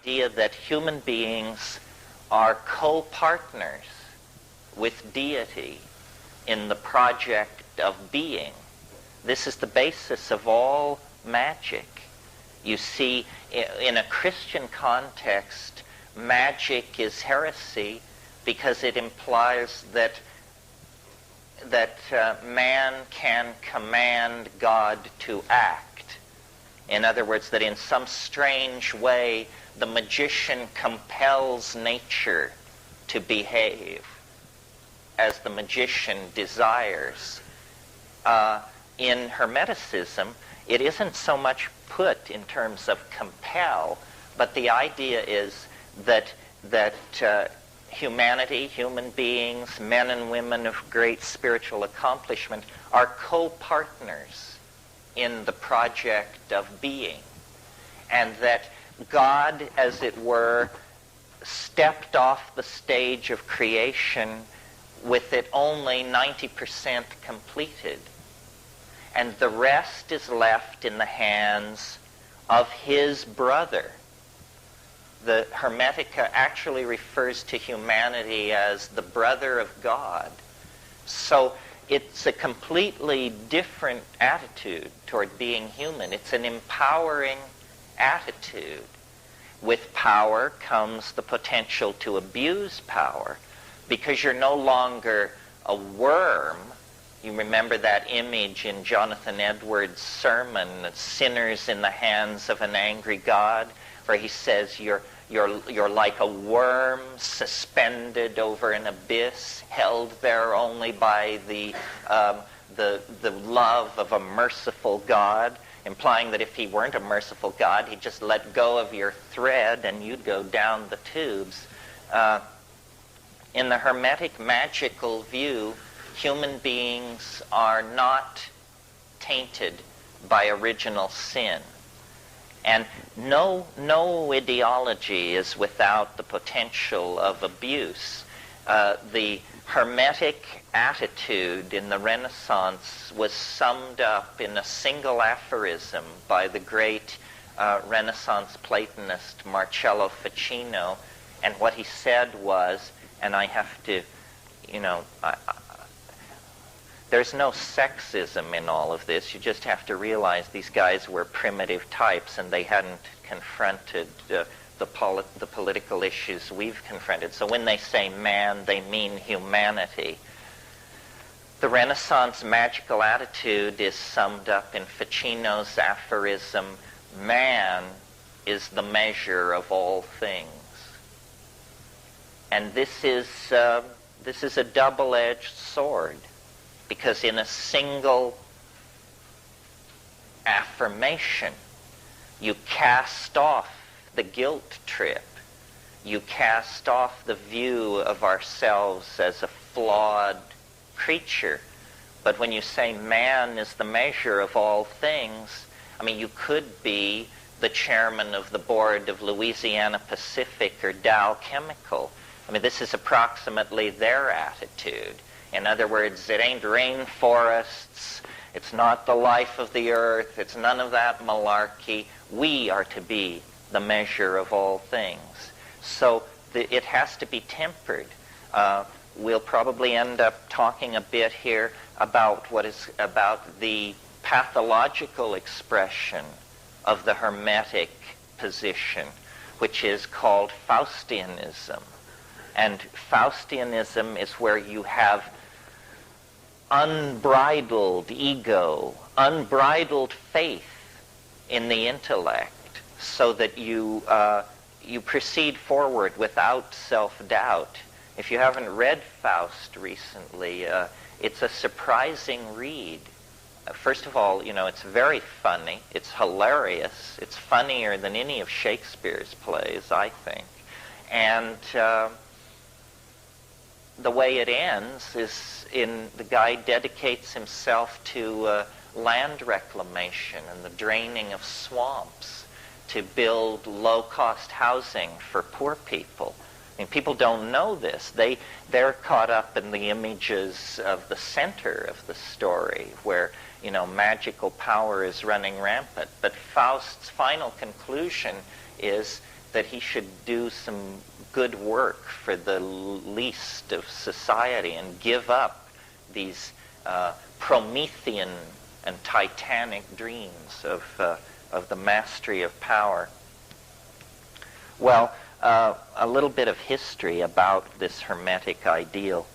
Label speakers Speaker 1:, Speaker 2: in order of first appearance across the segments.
Speaker 1: idea that human beings are co-partners with deity in the project of being. This is the basis of all magic. You see, in a Christian context, magic is heresy because it implies that man can command God to act. In other words, that in some strange way, the magician compels nature to behave as the magician desires. In Hermeticism, it isn't so much put in terms of compel, but the idea is that humanity, human beings, men and women of great spiritual accomplishment are co-partners in the project of being, and that God, as it were, stepped off the stage of creation with it only 90% completed, and the rest is left in the hands of his brother. The Hermetica actually refers to humanity as the brother of God. So it's a completely different attitude toward being human. It's an empowering attitude. With power comes the potential to abuse power, because you're no longer a worm. You remember that image in Jonathan Edwards' sermon, Sinners in the Hands of an Angry God, where he says you're like a worm suspended over an abyss, held there only by the love of a merciful God, implying that if he weren't a merciful God, he'd just let go of your thread and you'd go down the tubes. In the Hermetic magical view, human beings are not tainted by original sin. And no ideology is without the potential of abuse. The Hermetic attitude in the Renaissance was summed up in a single aphorism by the great Renaissance Platonist Marcello Ficino. And what he said was, and I have to, there's no sexism in all of this. You just have to realize these guys were primitive types and they hadn't confronted the political issues we've confronted. So when they say man, they mean humanity. The Renaissance magical attitude is summed up in Ficino's aphorism, man is the measure of all things. And this is a double-edged sword, because in a single affirmation, you cast off the guilt trip. You cast off the view of ourselves as a flawed creature. But when you say man is the measure of all things, you could be the chairman of the board of Louisiana Pacific or Dow Chemical. This is approximately their attitude. In other words, it ain't rainforests, it's not the life of the earth, it's none of that malarkey. We are to be the measure of all things. So it has to be tempered. We'll probably end up talking a bit here about the pathological expression of the Hermetic position, which is called Faustianism. And Faustianism is where you have unbridled ego, unbridled faith in the intellect, so that you proceed forward without self-doubt. If you haven't read Faust recently, it's a surprising read. First of all, it's very funny. It's hilarious. It's funnier than any of Shakespeare's plays, I think. And the way it ends is the guy dedicates himself to land reclamation and the draining of swamps to build low-cost housing for poor people. People don't know this. They're caught up in the images of the center of the story where, magical power is running rampant. But Faust's final conclusion is that he should do some good work for the least of society and give up these Promethean and titanic dreams of the mastery of power. Well, a little bit of history about this Hermetic ideal.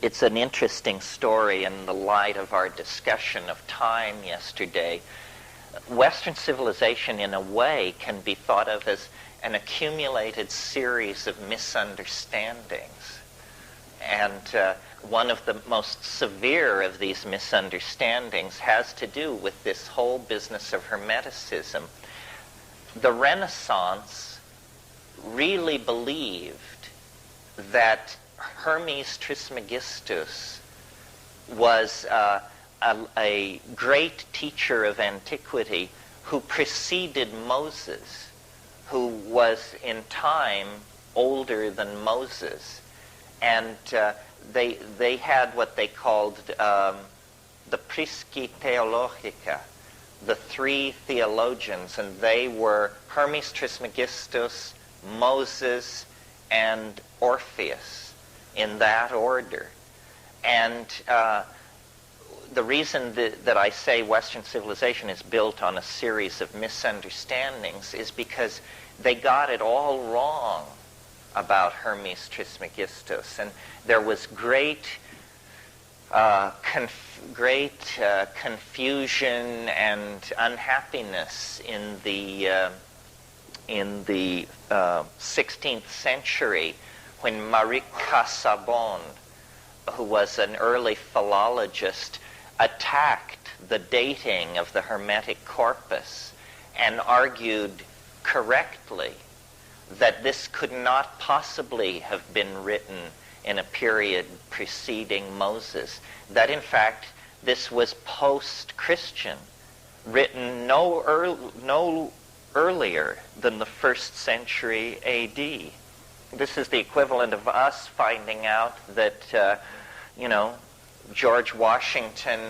Speaker 1: It's an interesting story in the light of our discussion of time yesterday. Western civilization, in a way, can be thought of as an accumulated series of misunderstandings. And one of the most severe of these misunderstandings has to do with this whole business of Hermeticism. The Renaissance really believed that Hermes Trismegistus was a great teacher of antiquity who preceded Moses, who was in time older than Moses. And they had what they called the Prisci Theologica, the three theologians, and they were Hermes Trismegistus, Moses, and Orpheus, in that order. And the reason that I say Western civilization is built on a series of misunderstandings is because they got it all wrong about Hermes Trismegistus, and there was great confusion and unhappiness in the 16th century when Marie Casaubon, who was an early philologist, attacked the dating of the Hermetic corpus and argued correctly that this could not possibly have been written in a period preceding Moses, that in fact this was post-Christian, written no earlier than the 1st century A.D. This is the equivalent of us finding out that, George Washington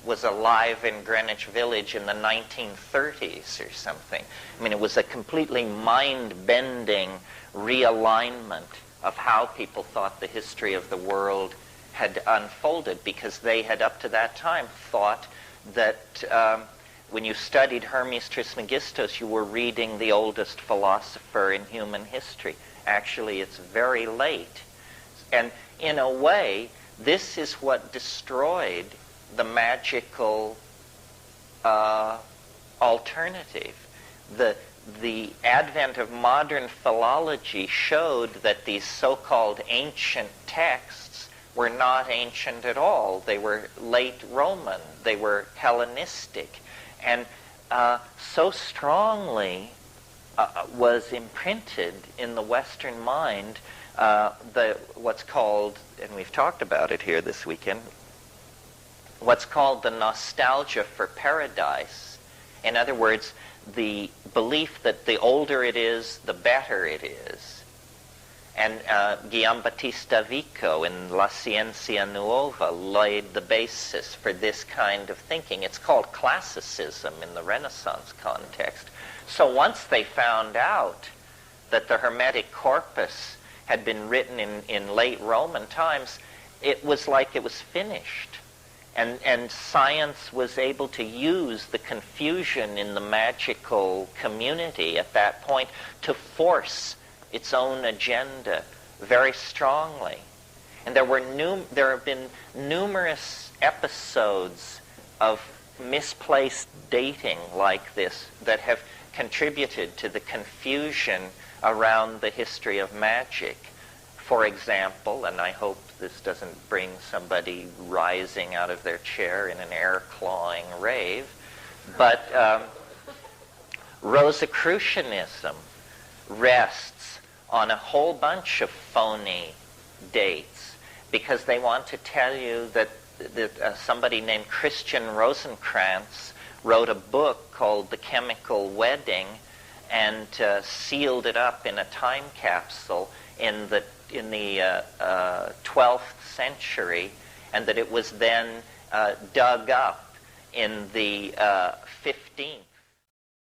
Speaker 1: was alive in Greenwich Village in the 1930s or something. I mean, it was a completely mind-bending realignment of how people thought the history of the world had unfolded, because they had up to that time thought that when you studied Hermes Trismegistus, you were reading the oldest philosopher in human history. Actually, it's very late. And in a way, this is what destroyed the magical alternative. The advent of modern philology showed that these so-called ancient texts were not ancient at all. They were late Roman. They were Hellenistic. And so strongly was imprinted in the Western mind what's called, and we've talked about it here this weekend, what's called the nostalgia for paradise. In other words, the belief that the older it is, the better it is. And Guillaume Battista Vico in La Ciencia Nuova laid the basis for this kind of thinking. It's called classicism in the Renaissance context. So once they found out that the Hermetic corpus had been written in late Roman times, it was like it was finished. And science was able to use the confusion in the magical community at that point to force its own agenda very strongly. And there have been numerous episodes of misplaced dating like this that have contributed to the confusion around the history of magic. For example, and I hope this doesn't bring somebody rising out of their chair in an air-clawing rave, but Rosicrucianism rests on a whole bunch of phony dates because they want to tell you that somebody named Christian Rosencrantz wrote a book called The Chemical Wedding and sealed it up in a time capsule in the 12th century, and that it was then dug up in the 15th